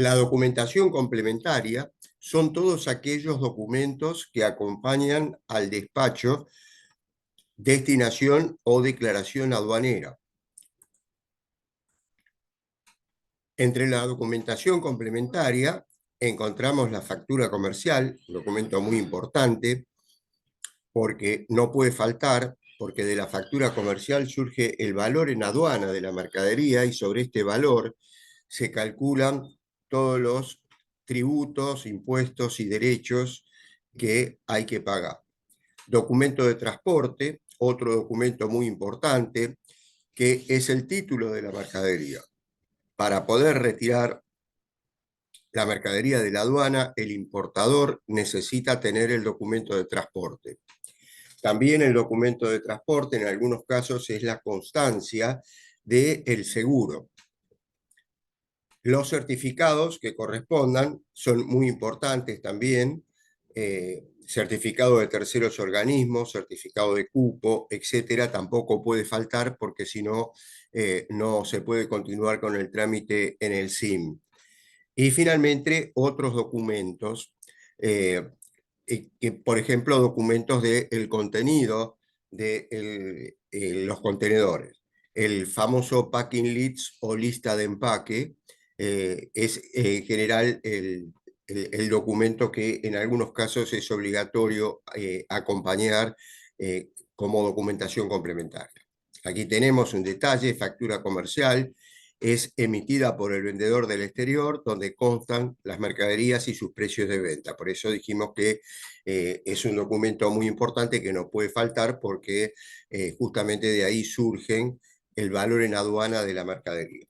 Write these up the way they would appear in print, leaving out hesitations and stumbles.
La documentación complementaria son todos aquellos documentos que acompañan al despacho, destinación o declaración aduanera. Entre la documentación complementaria encontramos la factura comercial, un documento muy importante porque no puede faltar, porque de la factura comercial surge el valor en aduana de la mercadería y sobre este valor se calculan todos los tributos, impuestos y derechos que hay que pagar. Documento de transporte, otro documento muy importante, que es el título de la mercadería. Para poder retirar la mercadería de la aduana, el importador necesita tener el documento de transporte. También el documento de transporte en algunos casos es la constancia del seguro. Los certificados que correspondan son muy importantes también, certificado de terceros organismos, certificado de cupo, etcétera, tampoco puede faltar porque si no, no se puede continuar con el trámite en el SIM. Y finalmente, otros documentos, que, por ejemplo, documentos del contenido de los contenedores. El famoso packing list o lista de empaque es en general el documento que en algunos casos es obligatorio acompañar como documentación complementaria. Aquí tenemos un detalle: factura comercial. Es emitida por el vendedor del exterior, donde constan las mercaderías y sus precios de venta. Por eso dijimos que es un documento muy importante que no puede faltar porque justamente de ahí surgen el valor en aduana de la mercadería.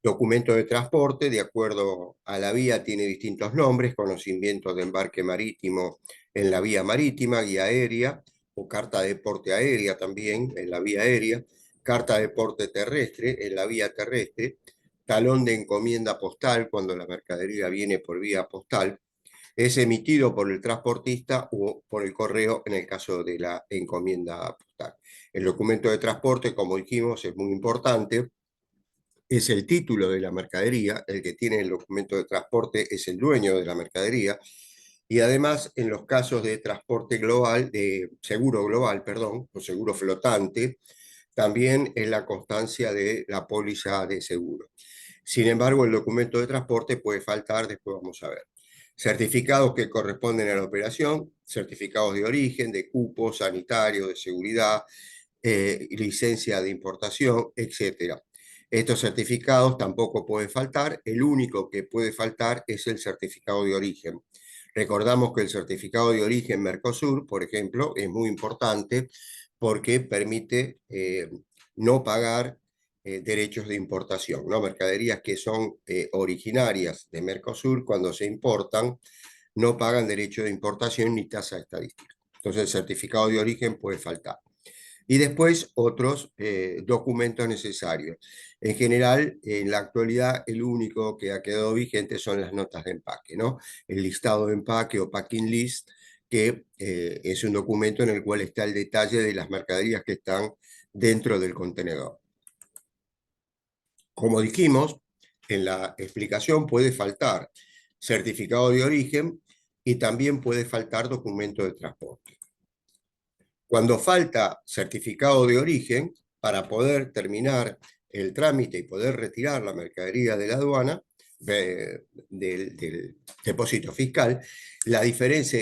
Documento de transporte, de acuerdo a la vía, tiene distintos nombres: conocimiento de embarque marítimo en la vía marítima, guía aérea, o carta de porte aérea también en la vía aérea, carta de porte terrestre en la vía terrestre, talón de encomienda postal cuando la mercadería viene por vía postal, es emitido por el transportista o por el correo en el caso de la encomienda postal. El documento de transporte, como dijimos, es muy importante. Es el título de la mercadería, el que tiene el documento de transporte es el dueño de la mercadería, y además en los casos de transporte global, de seguro global, perdón, o seguro flotante, también es la constancia de la póliza de seguro. Sin embargo, el documento de transporte puede faltar, después vamos a ver. Certificados que corresponden a la operación, certificados de origen, de cupo, sanitario, de seguridad, licencia de importación, etcétera. Estos certificados tampoco pueden faltar. El único que puede faltar es el certificado de origen. Recordamos que el certificado de origen Mercosur, por ejemplo, es muy importante porque permite no pagar derechos de importación, ¿no? Mercaderías que son originarias de Mercosur, cuando se importan, no pagan derecho de importación ni tasa estadística. Entonces el certificado de origen puede faltar. Y después otros documentos necesarios. En general, en la actualidad, el único que ha quedado vigente son las notas de empaque, ¿no? El listado de empaque o packing list, que es un documento en el cual está el detalle de las mercaderías que están dentro del contenedor. Como dijimos, en la explicación puede faltar certificado de origen y también puede faltar documento de transporte. Cuando falta certificado de origen, para poder terminar el trámite y poder retirar la mercadería de la aduana, del depósito fiscal, la diferencia,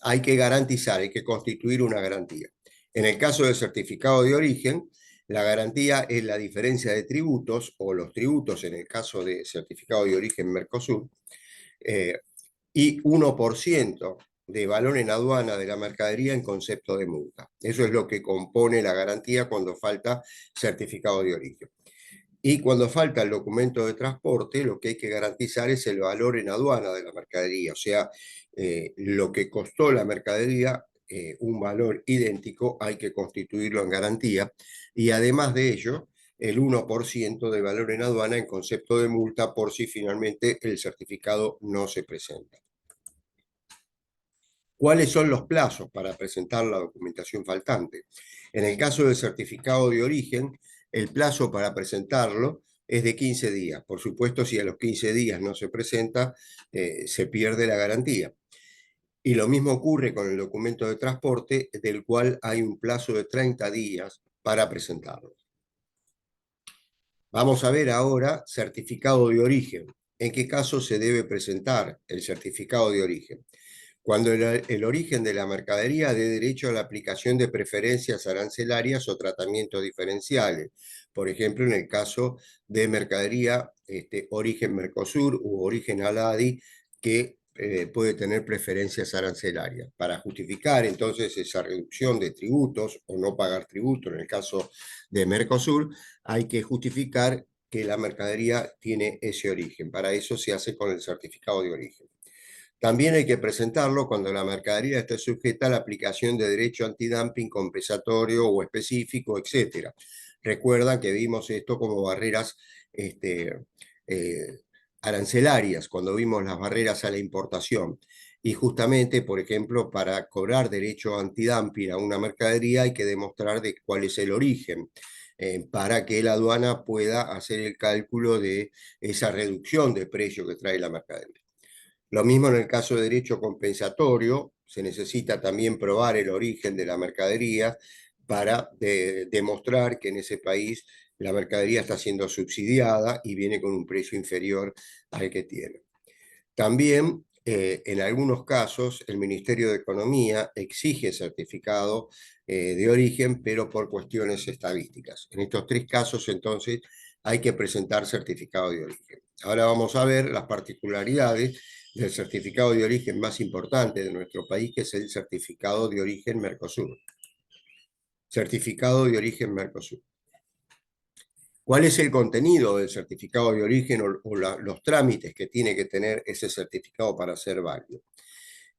hay que garantizar, hay que constituir una garantía. En el caso del certificado de origen, la garantía es la diferencia de tributos, o los tributos en el caso de certificado de origen Mercosur, y 1% de valor en aduana de la mercadería en concepto de multa. Eso es lo que compone la garantía cuando falta certificado de origen. Y cuando falta el documento de transporte, lo que hay que garantizar es el valor en aduana de la mercadería, o sea, lo que costó la mercadería, un valor idéntico, hay que constituirlo en garantía, y además de ello, el 1% de valor en aduana en concepto de multa por si finalmente el certificado no se presenta. ¿Cuáles son los plazos para presentar la documentación faltante? En el caso del certificado de origen, el plazo para presentarlo es de 15 días. Por supuesto, si a los 15 días no se presenta, se pierde la garantía. Y lo mismo ocurre con el documento de transporte, del cual hay un plazo de 30 días para presentarlo. Vamos a ver ahora certificado de origen. ¿En qué caso se debe presentar el certificado de origen? Cuando el origen de la mercadería dé derecho a la aplicación de preferencias arancelarias o tratamientos diferenciales. Por ejemplo, en el caso de mercadería origen Mercosur u origen Aladi, que puede tener preferencias arancelarias. Para justificar entonces esa reducción de tributos o no pagar tributo en el caso de Mercosur, hay que justificar que la mercadería tiene ese origen. Para eso se hace con el certificado de origen. También hay que presentarlo cuando la mercadería esté sujeta a la aplicación de derecho antidumping compensatorio o específico, etc. Recuerdan que vimos esto como barreras eh, arancelarias, cuando vimos las barreras a la importación. Y justamente, por ejemplo, para cobrar derecho antidumping a una mercadería hay que demostrar de cuál es el origen. Para que la aduana pueda hacer el cálculo de esa reducción de precio que trae la mercadería. Lo mismo en el caso de derecho compensatorio, se necesita también probar el origen de la mercadería para demostrar que en ese país la mercadería está siendo subsidiada y viene con un precio inferior al que tiene. También, en algunos casos, el Ministerio de Economía exige certificado de origen, pero por cuestiones estadísticas. En estos tres casos, entonces, hay que presentar certificado de origen. Ahora vamos a ver las particularidades del certificado de origen más importante de nuestro país, que es el certificado de origen Mercosur. Certificado de origen Mercosur. ¿Cuál es el contenido del certificado de origen o los trámites que tiene que tener ese certificado para ser válido?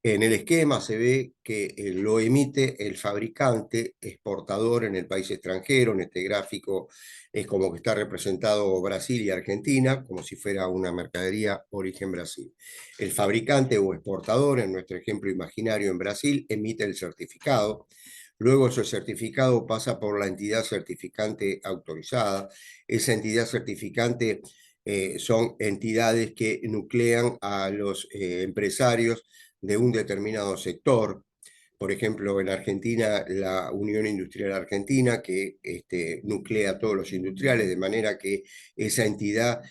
En el esquema se ve que lo emite el fabricante exportador en el país extranjero. En este gráfico es como que está representado Brasil y Argentina, como si fuera una mercadería origen Brasil. El fabricante o exportador, en nuestro ejemplo imaginario en Brasil, emite el certificado. Luego ese certificado pasa por la entidad certificante autorizada. Esa entidad certificante son entidades que nuclean a los empresarios de un determinado sector. Por ejemplo, en Argentina, la Unión Industrial Argentina, que nuclea a todos los industriales, de manera que esa entidad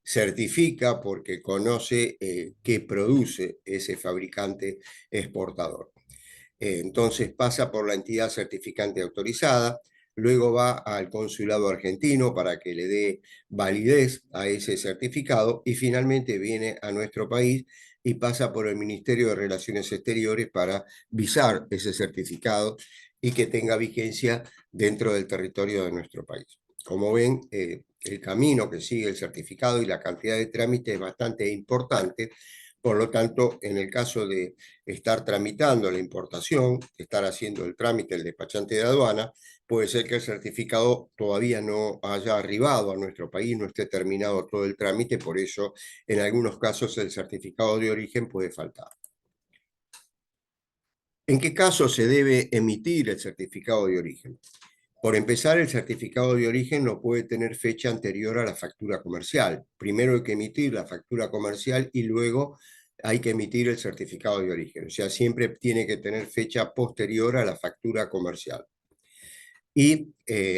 certifica porque conoce qué produce ese fabricante exportador. Entonces pasa por la entidad certificante autorizada, luego va al consulado argentino para que le dé validez a ese certificado y finalmente viene a nuestro país y pasa por el Ministerio de Relaciones Exteriores para visar ese certificado y que tenga vigencia dentro del territorio de nuestro país. Como ven, el camino que sigue el certificado y la cantidad de trámites es bastante importante. Por lo tanto, en el caso de estar tramitando la importación, estar haciendo el trámite del despachante de aduana, puede ser que el certificado todavía no haya arribado a nuestro país, no esté terminado todo el trámite, por eso en algunos casos el certificado de origen puede faltar. ¿En qué caso se debe emitir el certificado de origen? Por empezar, el certificado de origen no puede tener fecha anterior a la factura comercial. Primero hay que emitir la factura comercial y luego hay que emitir el certificado de origen. O sea, siempre tiene que tener fecha posterior a la factura comercial. Y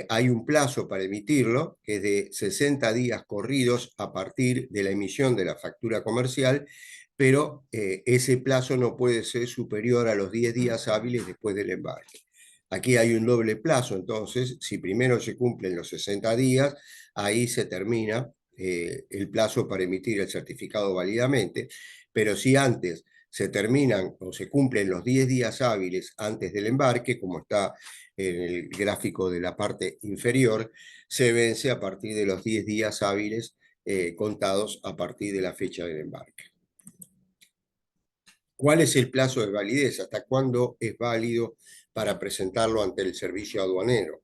hay un plazo para emitirlo, que es de 60 días corridos a partir de la emisión de la factura comercial, pero ese plazo no puede ser superior a los 10 días hábiles después del embarque. Aquí hay un doble plazo, entonces, si primero se cumplen los 60 días, ahí se termina el plazo para emitir el certificado válidamente, pero si antes se terminan o se cumplen los 10 días hábiles antes del embarque, como está en el gráfico de la parte inferior, se vence a partir de los 10 días hábiles contados a partir de la fecha del embarque. ¿Cuál es el plazo de validez? ¿Hasta cuándo es válido para presentarlo ante el servicio aduanero?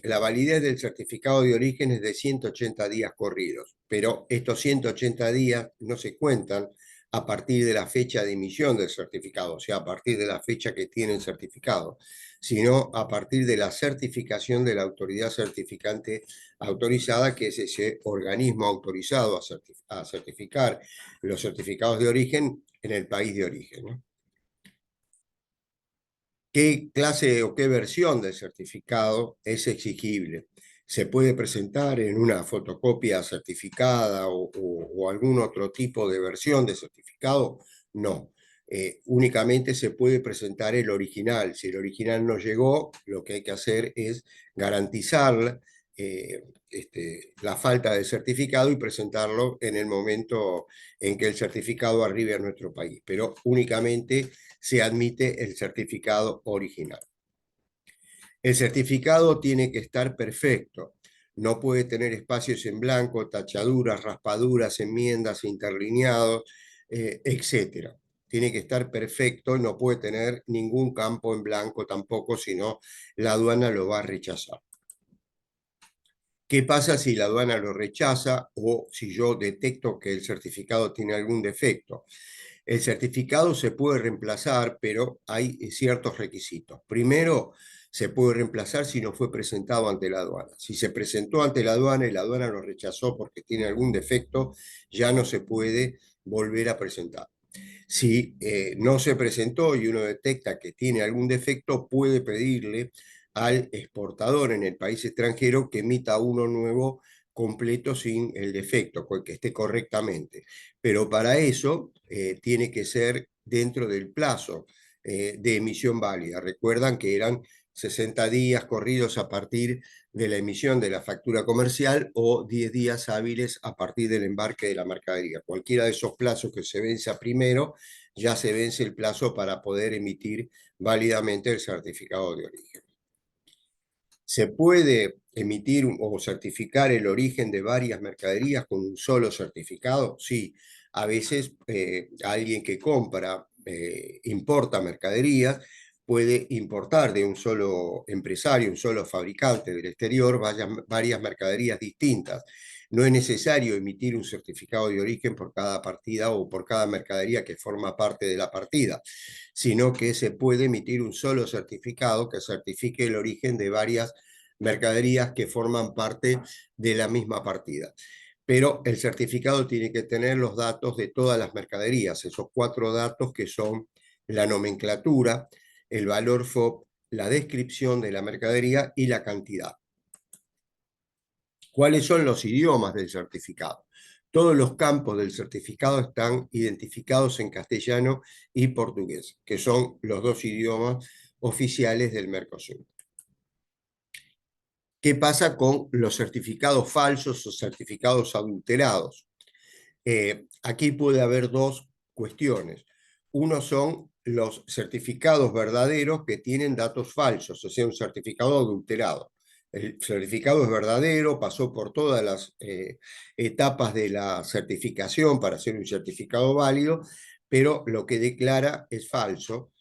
La validez del certificado de origen es de 180 días corridos, pero estos 180 días no se cuentan a partir de la fecha de emisión del certificado, o sea, a partir de la fecha que tiene el certificado, sino a partir de la certificación de la autoridad certificante autorizada, que es ese organismo autorizado a certificar los certificados de origen en el país de origen, ¿no? ¿Qué clase o qué versión del certificado es exigible? ¿Se puede presentar en una fotocopia certificada o algún otro tipo de versión de certificado? No. Únicamente se puede presentar el original. Si el original no llegó, lo que hay que hacer es garantizar la falta de certificado y presentarlo en el momento en que el certificado arribe a nuestro país. Pero únicamente se admite el certificado original. El certificado tiene que estar perfecto. No puede tener espacios en blanco, tachaduras, raspaduras, enmiendas, interlineados, etc. Tiene que estar perfecto, no puede tener ningún campo en blanco tampoco, sino la aduana lo va a rechazar. ¿Qué pasa si la aduana lo rechaza o si yo detecto que el certificado tiene algún defecto? El certificado se puede reemplazar, pero hay ciertos requisitos. Primero, se puede reemplazar si no fue presentado ante la aduana. Si se presentó ante la aduana y la aduana lo rechazó porque tiene algún defecto, ya no se puede volver a presentar. Si no se presentó y uno detecta que tiene algún defecto, puede pedirle al exportador en el país extranjero que emita uno nuevo completo sin el defecto, que esté correctamente. Pero para eso tiene que ser dentro del plazo de emisión válida. Recuerdan que eran 60 días corridos a partir de la emisión de la factura comercial o 10 días hábiles a partir del embarque de la mercadería. Cualquiera de esos plazos que se venza primero, ya se vence el plazo para poder emitir válidamente el certificado de origen. ¿Se puede emitir o certificar el origen de varias mercaderías con un solo certificado? Sí, a veces alguien que compra, importa mercaderías, puede importar de un solo empresario, un solo fabricante del exterior, varias mercaderías distintas. No es necesario emitir un certificado de origen por cada partida o por cada mercadería que forma parte de la partida, sino que se puede emitir un solo certificado que certifique el origen de varias mercaderías que forman parte de la misma partida. Pero el certificado tiene que tener los datos de todas las mercaderías, esos 4 datos que son la nomenclatura, el valor FOB, la descripción de la mercadería y la cantidad. ¿Cuáles son los idiomas del certificado? Todos los campos del certificado están identificados en castellano y portugués, que son los 2 idiomas oficiales del Mercosur. ¿Qué pasa con los certificados falsos o certificados adulterados? Aquí puede haber 2 cuestiones. Uno son los certificados verdaderos que tienen datos falsos, o sea, un certificado adulterado. El certificado es verdadero, pasó por todas las etapas de la certificación para ser un certificado válido, pero lo que declara es falso.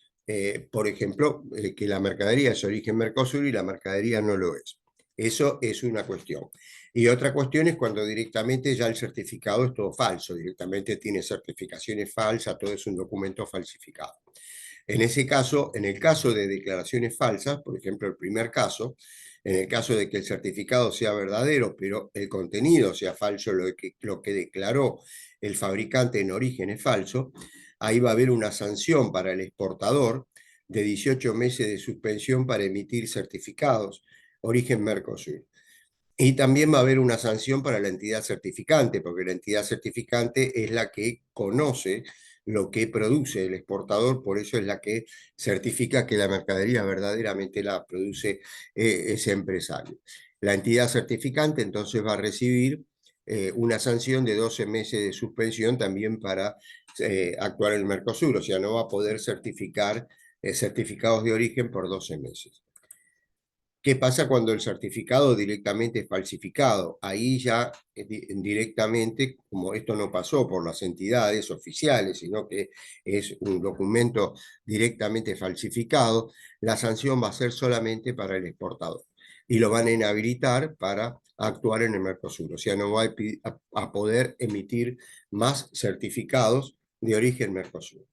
Por ejemplo, que la mercadería es origen Mercosur y la mercadería no lo es. Eso es una cuestión. Y otra cuestión es cuando directamente ya el certificado es todo falso, directamente tiene certificaciones falsas, todo es un documento falsificado. En ese caso, en el caso de declaraciones falsas, por ejemplo, el primer caso, en el caso de que el certificado sea verdadero, pero el contenido sea falso, lo que declaró el fabricante en origen es falso, ahí va a haber una sanción para el exportador de 18 meses de suspensión para emitir certificados origen Mercosur. Y también va a haber una sanción para la entidad certificante, porque la entidad certificante es la que conoce lo que produce el exportador, por eso es la que certifica que la mercadería verdaderamente la produce ese empresario. La entidad certificante entonces va a recibir una sanción de 12 meses de suspensión también para actuar en el Mercosur, o sea, no va a poder certificar certificados de origen por 12 meses. ¿Qué pasa cuando el certificado directamente es falsificado? Ahí ya directamente, como esto no pasó por las entidades oficiales, sino que es un documento directamente falsificado, la sanción va a ser solamente para el exportador y lo van a inhabilitar para actuar en el Mercosur. O sea, no va a poder emitir más certificados de origen Mercosur.